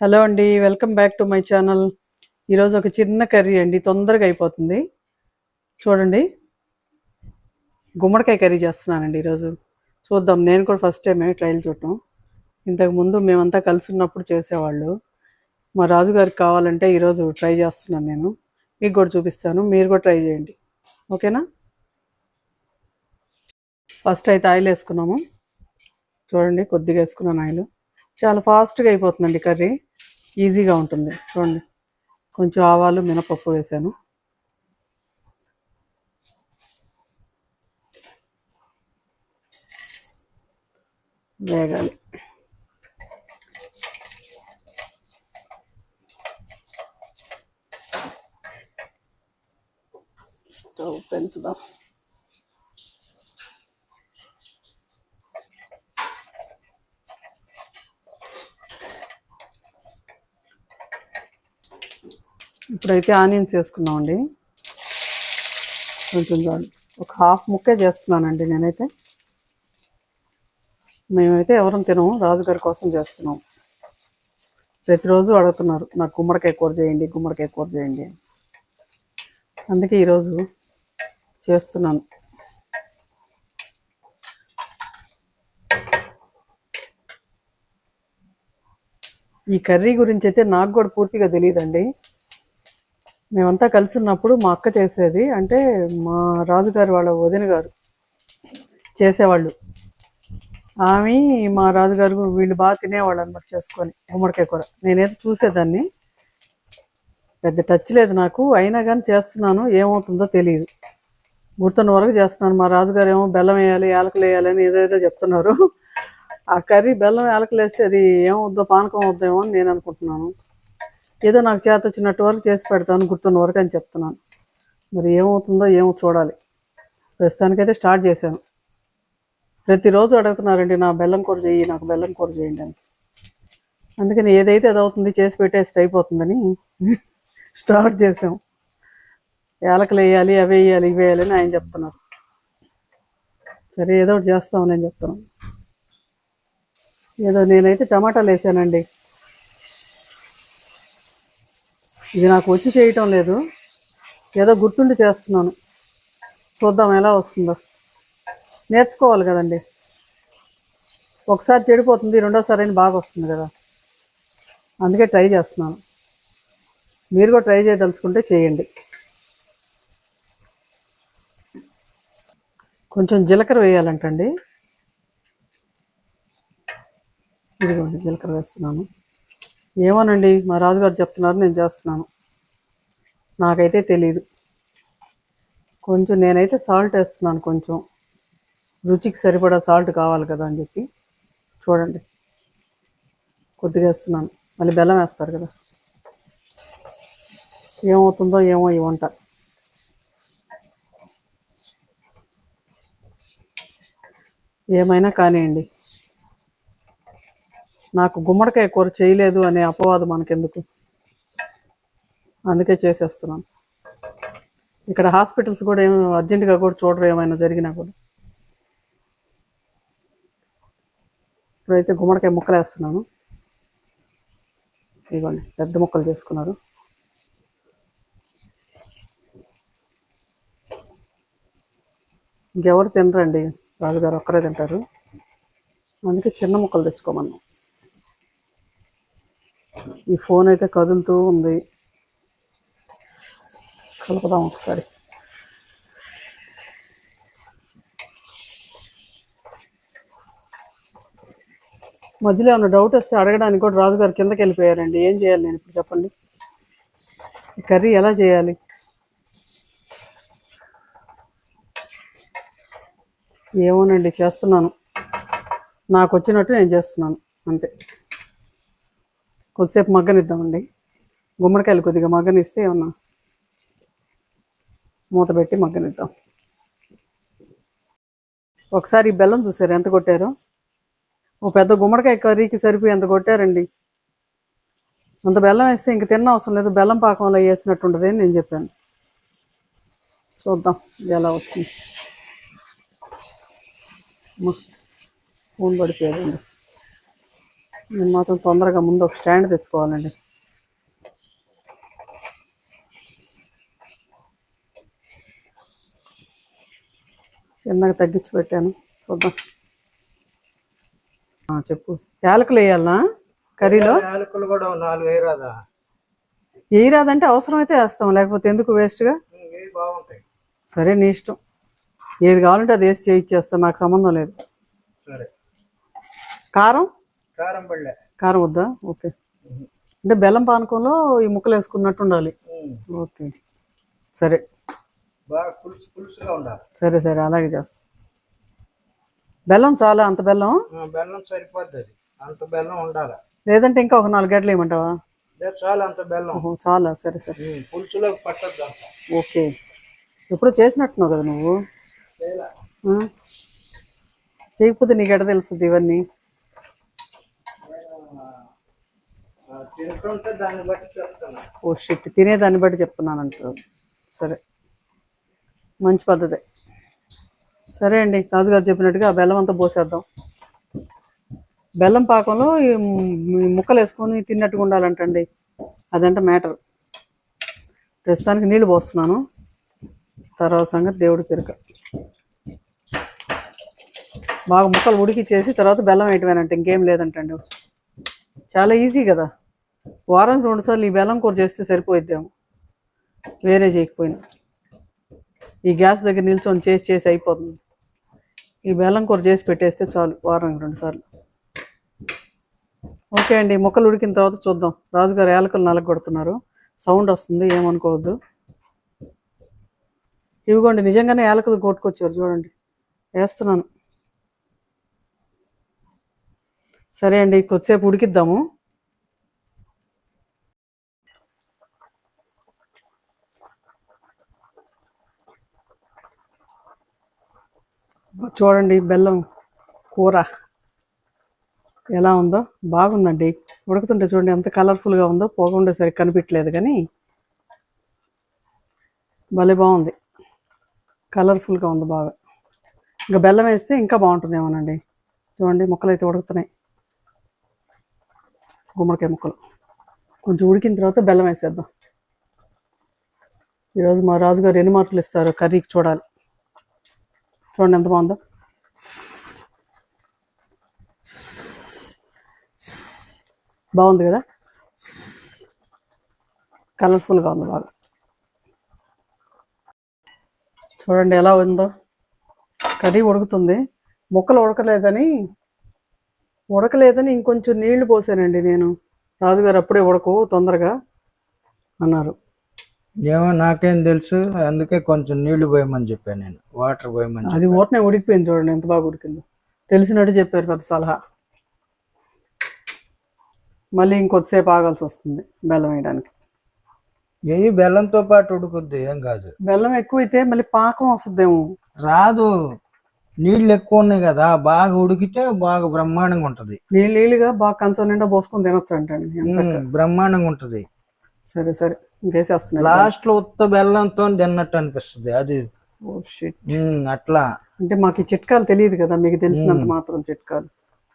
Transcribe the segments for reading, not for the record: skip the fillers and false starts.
Hello అండి, welcome back to my channel. ఈరోజు ఒక చిన్న కర్రీ అండి, తొందరగా అయిపోతుంది. చూడండి, గుమ్మడికాయ కర్రీ చేస్తున్నానండి ఈరోజు. చూద్దాం, నేను కూడా ఫస్ట్ టైమే ట్రైల్ చూడటం. ఇంతకుముందు మేమంతా కలిసి ఉన్నప్పుడు చేసేవాళ్ళు. మా రాజుగారికి కావాలంటే ఈరోజు ట్రై చేస్తున్నాను నేను. మీకు కూడా చూపిస్తాను, మీరు కూడా ట్రై చేయండి, ఓకేనా? ఫస్ట్ అయితే ఆయిల్ వేసుకున్నాము. చూడండి, కొద్దిగా వేసుకున్నాను ఆయిల్. చాలా ఫాస్ట్గా అయిపోతుందండి కర్రీ, ఈజీగా ఉంటుంది. చూడండి, కొంచెం ఆవాలు మినపప్పు వేసాను. వేగాలి. స్టవ్ పెంచుదాం. ఇప్పుడైతే ఆనియన్స్ వేసుకున్నామండి. కొంచెం చాలు, ఒక హాఫ్ ముక్కే చేస్తున్నానండి నేనైతే. మేమైతే ఎవరం తినము, రాజుగారి కోసం చేస్తున్నాం. ప్రతిరోజు అడుగుతున్నారు, నాకు గుమ్మడికాయ కూర చేయండి, గుమ్మడికాయ కూర చేయండి. అందుకే ఈరోజు చేస్తున్నాను. ఈ కర్రీ గురించి అయితే నాకు కూడా పూర్తిగా తెలియదండి. మేమంతా కలిసి ఉన్నప్పుడు మా అక్క చేసేది, అంటే మా రాజుగారి వాళ్ళ వదిన గారు చేసేవాళ్ళు. ఆమె మా రాజుగారు వీళ్ళు బాగా తినేవాళ్ళు అనమాట చేసుకొని గుమ్మడికాయ కూర. నేనైతే చూసేదాన్ని, పెద్ద టచ్ లేదు నాకు. అయినా కానీ చేస్తున్నాను, ఏమవుతుందో తెలియదు. గుర్తున్న వరకు చేస్తున్నాను. మా రాజుగారు ఏమో బెల్లం వేయాలి, యాలకులు వేయాలని ఏదో చెప్తున్నారు. ఆ కర్రీ బెల్లం యాలకులు వేస్తే అది ఏమవుద్దో, పానకం అవుద్దేమో అని నేను అనుకుంటున్నాను. ఏదో నాకు చేత వచ్చినట్టు వరకు చేసి పెడతాను, గుర్తున్న వరకు అని చెప్తున్నాను. మరి ఏమవుతుందో ఏమో చూడాలి. ప్రస్తుతానికైతే స్టార్ట్ చేశాను. ప్రతిరోజు అడుగుతున్నారండి, నా బెల్లం కూర చెయ్యి, నాకు బెల్లం కూర చేయండి అని. అందుకని ఏదైతే అది అవుతుంది, చేసి పెట్టేస్తే అయిపోతుందని స్టార్ట్ చేసాం. యాలకులు వేయాలి, అవి వేయాలి, ఇవి వేయాలని ఆయన చెప్తున్నారు. సరే, ఏదో ఒకటి చేస్తామని నేను చెప్తున్నాను. ఏదో నేనైతే టమాటాలు వేసానండి. ఇది నాకు వచ్చి చేయటం లేదు, ఏదో గుర్తుండి చేస్తున్నాను. చూద్దాం ఎలా వస్తుందో. నేర్చుకోవాలి కదండి. ఒకసారి చెడిపోతుంది, రెండోసారి అయినా బాగా వస్తుంది కదా. అందుకే ట్రై చేస్తున్నాను. మీరు కూడా ట్రై చేయదలుచుకుంటే చేయండి. కొంచెం జీలకర్ర వేయాలంటండి. ఇదిగోండి, జీలకర్ర వేస్తున్నాను. ఏమోనండి, మా రాజుగారు చెప్తున్నారు, నేను చేస్తున్నాను. నాకైతే తెలీదు. కొంచెం నేనైతే సాల్ట్ వేస్తున్నాను, కొంచెం రుచికి సరిపడా సాల్ట్ కావాలి కదా అని చెప్పి. చూడండి, కొద్దిగా వేస్తున్నాను. మళ్ళీ బెల్లం వేస్తారు కదా, ఏమవుతుందో ఏమో ఈ వంట. ఏమైనా కానివ్వండి, నాకు గుమ్మడికాయ కూర చేయలేదు అనే అపవాదం మనకెందుకు, అందుకే చేసేస్తున్నాను. ఇక్కడ హాస్పిటల్స్ కూడా ఏమో అర్జెంటుగా కూడా చూడరు, ఏమైనా జరిగినా కూడా. ఇప్పుడైతే గుమ్మడికాయ ముక్కలు వేస్తున్నాను. ఇవ్వండి, పెద్ద ముక్కలు చేసుకున్నారు. ఇంకెవరు తినరండి, రాజుగారు ఒక్కరే తింటారు. అందుకే చిన్న ముక్కలు తెచ్చుకోమన్నాం. ఈ ఫోన్ అయితే కదులుతూ ఉంది, కలుపుదాం ఒకసారి. మధ్యలో ఏమైనా డౌట్ వస్తే అడగడానికి కూడా రాజుగారు కిందకి వెళ్ళిపోయారండి. ఏం చేయాలి నేను ఇప్పుడు, చెప్పండి? ఈ కర్రీ ఎలా చేయాలి? ఏమోనండి, చేస్తున్నాను. నాకు వచ్చినట్టు నేను చేస్తున్నాను, అంతే. కొద్దిసేపు మగ్గనిద్దామండి. గుమ్మడికాయలు కొద్దిగా మగ్గనిస్తే ఏమన్నా మూత పెట్టి మగ్గనిద్దాం. ఒకసారి ఈ బెల్లం చూసారు ఎంత కొట్టారో? ఓ పెద్ద గుమ్మడికాయ కర్రీకి సరిపోయి ఎంత కొట్టారండి. అంత బెల్లం వేస్తే ఇంక తిన్న అవసరం లేదు, బెల్లం పాకంలో వేసినట్టు ఉండదు అని నేను చెప్పాను. చూద్దాం ఎలా వచ్చింది. ఫోన్ పడిపోయాడండి. నేను మాత్రం తొందరగా ముందు ఒక స్టాండ్ తెచ్చుకోవాలండి. చిన్నగా తగ్గించి పెట్టాను, చూద్దాం. చెప్పు. యాలకులు వేయాలనా కర్రీలో? యాలకులు కూడా 4 వేయరాదా? వేయరాదంటే అవసరమైతే వేస్తాం, లేకపోతే ఎందుకు వేస్ట్గా. బాగుంటాయి. సరే, నీ ఇష్టం. ఏది కావాలంటే అది వేసి చేయిచ్చేస్తాం, నాకు సంబంధం లేదు. సరే. కారం కారం వద్దా? ఓకే. అంటే బెల్లం పానకంలో ఈ ముక్కలు వేసుకున్నట్టు ఉండాలి. ఓకే, సరే. బాగా పులుసుగా ఉండాలి. సరే సరే, అలాగే చేస్తా. బెల్లం చాలా? అంత బెల్లం? బెల్లం సరిపోద్ది, అంత బెల్లం ఉండాలి. లేదంటే ఇంకా ఒక 4 గడ్డలు వేయమంటావా? చాలా, అంత బెల్లం. చాలా, సరే సరే. పులుసులోకి పట్టద్దు. ఓకే. ఎప్పుడు చేసినట్టున్నావు కదా నువ్వు. చేయకపోతే నీకు ఎడ తెలుస్తుంది ఇవన్నీ? దాన్ని బట్టి చెప్తాను. ఓ షిట్, తినేదాన్ని బట్టి చెప్తున్నాను అంటారు. సరే, మంచి పద్ధతే. సరే అండి, రాజుగారు చెప్పినట్టుగా ఆ బెల్లం అంతా పోసేద్దాం. బెల్లం పాకంలో ఈ ముక్కలు వేసుకొని తిన్నట్టుగా ఉండాలంటండి, అదంట మ్యాటర్. ప్రస్తుతానికి నీళ్ళు పోస్తున్నాను, తర్వాత సంగతి దేవుడికి ఎరుక. బాగా ముక్కలు ఉడికిచ్చేసి తర్వాత బెల్లం వేయటమేనంటే ఇంకేం లేదంటండి. చాలా ఈజీ కదా. వారానికి 2 సార్లు ఈ బెల్లం కూర చేస్తే సరిపోయిద్దాము, వేరే చేయకపోయినా. ఈ గ్యాస్ దగ్గర నిల్చొని చేసి అయిపోతుంది. ఈ బెల్లం కూర చేసి పెట్టేస్తే చాలు, వారానికి 2 సార్లు. ఓకే అండి, ముక్కలు ఉడికిన తర్వాత చూద్దాం. రాజుగారు యాలకులు నలగొడుతున్నారు, సౌండ్ వస్తుంది, ఏమనుకోవద్దు. ఇవిగోండి, నిజంగానే యాలకులు కొట్టుకొచ్చారు చూడండి, వేస్తున్నాను. సరే అండి, కొద్దిసేపు ఉడికిద్దాము. చూడండి బెల్లం కూర ఎలా ఉందో, బాగుందండి. ఉడుకుతుంటే చూడండి ఎంత కలర్ఫుల్గా ఉందో, పోకుండా సరిగ్గా కనిపించలేదు కానీ భలే బాగుంది, కలర్ఫుల్గా ఉంది బాగా. ఇంకా బెల్లం వేస్తే ఇంకా బాగుంటుందేమోనండి. చూడండి ముక్కలు అయితే ఉడుకుతున్నాయి, గుమ్మడికాయ ముక్కలు. కొంచెం ఉడికిన తర్వాత బెల్లం వేసేద్దాం. ఈరోజు మా రాజుగారు ఎన్ని మార్కులు ఇస్తారో కర్రీకి చూడాలి. చూడండి ఎంత బాగుందో. బాగుంది కదా, కలర్ఫుల్గా ఉంది బాగా. చూడండి ఎలా ఉందో, కర్రీ ఉడుకుతుంది. ముక్కలు ఉడకలేదని ఇంకొంచెం నీళ్లు పోసానండి నేను. రాజుగారు అప్పుడే ఉడకవు తొందరగా అన్నారు. ఏమో నాకేం తెలుసు, అందుకే కొంచెం నీళ్లు పోయమని చెప్పాను నేను, వాటర్ పోయమని. అది ఊటనే ఉడికిపోయింది, చూడండి ఎంత బాగా ఉడికిందో. తెలిసినట్టు చెప్పారు పెద్ద సలహా. మళ్ళీ ఇంకొద్దిసేపు ఆగాల్సి వస్తుంది బెల్లం వేయడానికి. ఏ బెల్లంతో పాటు ఉడుకుద్ది, ఏం కాదు. బెల్లం ఎక్కువైతే మళ్ళీ పాకం వస్తుందేమో. రాదు, నీళ్ళు ఎక్కువ ఉన్నాయి కదా, బాగా ఉడికితే బాగా బ్రహ్మాండంగా ఉంటది. నీళ్ళుగా బాగా కంచం నిండా పోసుకొని తినొచ్చు అంటండి, బ్రహ్మాండంగా ఉంటది. సరే సరే, ఇంకేసేస్తున్నా. లాస్ట్ లో ఉత్త బెల్లంతో తిన్నట్టు అనిపిస్తుంది అది. అట్లా అంటే మాకు ఈ చిట్కాలు తెలియదు కదా, మీకు తెలిసినంత మాత్రం చిట్కాలు.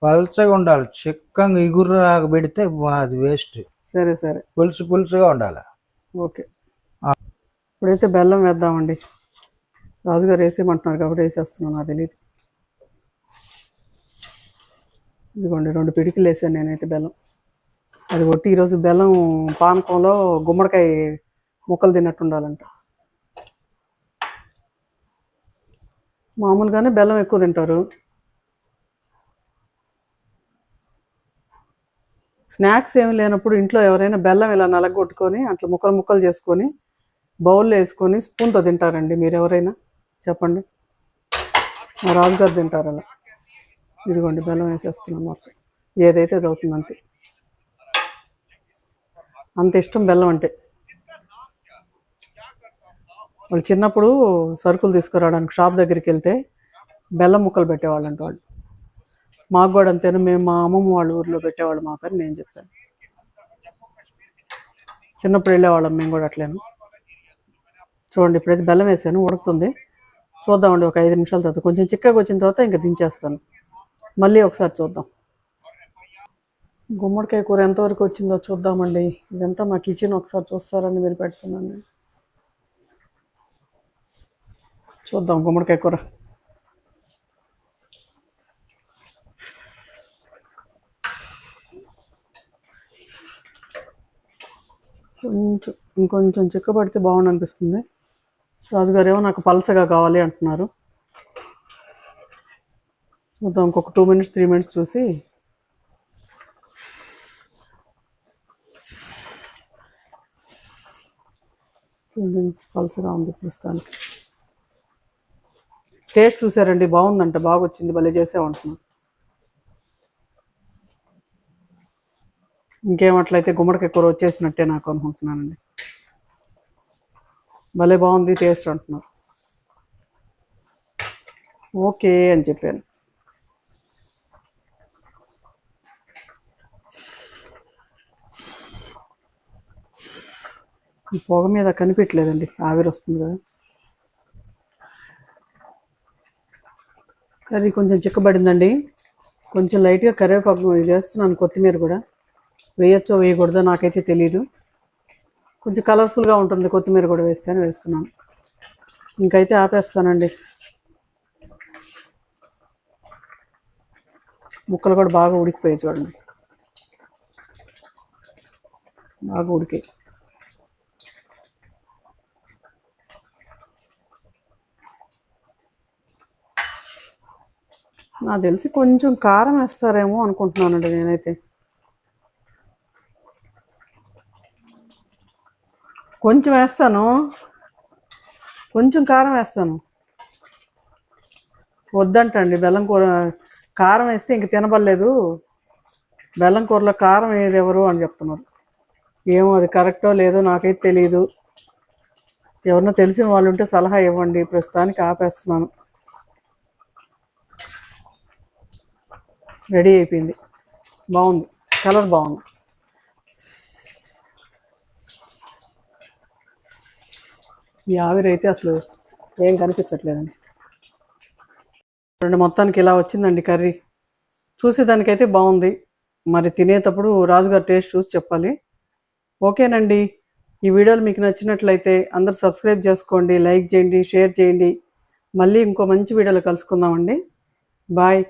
పల్చగా ఉండాలి, చిక్కంగా ఇగురు పెడితే అది వేస్ట్. సరే సరే, పులుసుగా ఉండాలి. ఓకే, ఇప్పుడైతే బెల్లం వేద్దామండి. రాజుగారు వేసేయమంటున్నారు కాబట్టి వేసేస్తున్నాను, నాకు తెలియదు. ఇదిగోండి 2 పిడికిలు వేసాను నేనైతే బెల్లం. అది కొట్టి ఈరోజు బెల్లం పానకంలో గుమ్మడికాయ ముక్కలు తిన్నట్టు ఉండాలంట. మామూలుగానే బెల్లం ఎక్కువ తింటారు. స్నాక్స్ ఏమి లేనప్పుడు ఇంట్లో ఎవరైనా బెల్లం ఇలా నలగొట్టుకొని అట్లా ముక్కలు చేసుకొని బౌల్లో వేసుకొని స్పూన్తో తింటారండి. మీరు ఎవరైనా చెప్పండి. మా రాజుగారు తింటారు అలా. ఇదిగోండి బెల్లం వేసేస్తున్నాం మొత్తం, ఏదైతే అది అవుతుంది అంతే. అంత ఇష్టం బెల్లం అంటే. వాళ్ళు చిన్నప్పుడు సరుకులు తీసుకురావడానికి షాప్ దగ్గరికి వెళ్తే బెల్లం ముక్కలు పెట్టేవాళ్ళంట వాళ్ళు. మాకు కూడా అంతేనా, మేము మా అమ్మమ్మ వాళ్ళ ఊర్లో పెట్టేవాళ్ళు మాకని నేను చెప్పాను. చిన్నప్పుడు వెళ్ళేవాళ్ళం మేము కూడా అట్లేను. చూడండి ఇప్పుడైతే బెల్లం వేసాను, ఉడుకుతుంది. చూద్దామండి ఒక 5 నిమిషాల తర్వాత. కొంచెం చిక్కగా వచ్చిన తర్వాత ఇంకా దించేస్తాను. మళ్ళీ ఒకసారి చూద్దాం. గుమ్మడికాయ కూర ఎంతవరకు వచ్చిందో చూద్దామండి. ఇదంతా మా కిచెన్, ఒకసారి చూస్తారని మీరు పెడుతున్నాను నేను. చూద్దాం గుమ్మడికాయ కూర. ఇంకొంచెం చిక్కబడితే బాగుండు అనిపిస్తుంది. రాజుగారు ఏమో నాకు పలసగా కావాలి అంటున్నారు. చూద్దాం, ఇంకొక 2 minutes 3 minutes చూసి. పలసగా ఉంది ప్రస్తుతానికి. టేస్ట్ చూసారండి, బాగుందంట, బాగా వచ్చింది, భలే చేసామంటున్నారు. ఇంకేమట్లయితే గుమ్మడికాయ కూర వచ్చేసినట్టే నాకు అనుకుంటున్నానండి. భలే బాగుంది టేస్ట్ అంటున్నారు. ఓకే అని చెప్పాను. ఈ పొగ మీద కనిపించలేదండి, ఆవిరి వస్తుంది కదా. కర్రీ కొంచెం చిక్కబడిందండి. కొంచెం లైట్గా కరివేపాకు ఇది వేస్తున్నాను, కొత్తిమీర కూడా వేయచ్చో వేయకూడదో నాకైతే తెలీదు. కొంచెం కలర్ఫుల్గా ఉంటుంది కొత్తిమీర కూడా వేస్తేనే వేస్తున్నాను. ఇంకైతే ఆపేస్తానండి. ముక్కలు కూడా బాగా ఉడికిపోయాయి చూడండి, బాగా ఉడికాయి. నాకు తెలిసి కొంచెం కారం వేస్తారేమో అనుకుంటున్నానండి నేనైతే. కొంచెం వేస్తాను, కొంచెం కారం వేస్తాను. వద్దంటండి బెల్లం కూర, కారం వేస్తే ఇంక తినబడలేదు, బెల్లం కూరలో కారం ఎవరు అని చెప్తున్నారు. ఏమో అది కరెక్టో లేదో నాకైతే తెలియదు. ఎవరినో తెలిసిన వాళ్ళు ఉంటే సలహా ఇవ్వండి. ప్రస్తుతానికి ఆపేస్తున్నాను. రెడీ అయిపోయింది, బాగుంది, కలర్ బాగుంది. ఈ ఆవిరి అయితే అసలు ఏం కనిపించట్లేదండి. మొత్తానికి ఇలా వచ్చిందండి కర్రీ. చూసేదానికైతే బాగుంది, మరి తినేటప్పుడు రాజుగారు టేస్ట్ చూసి చెప్పాలి. ఓకేనండి, ఈ వీడియోలు మీకు నచ్చినట్లయితే అందరూ సబ్స్క్రైబ్ చేసుకోండి, లైక్ చేయండి, షేర్ చేయండి. మళ్ళీ ఇంకో మంచి వీడియోలో కలుసుకుందామండి. బాయ్.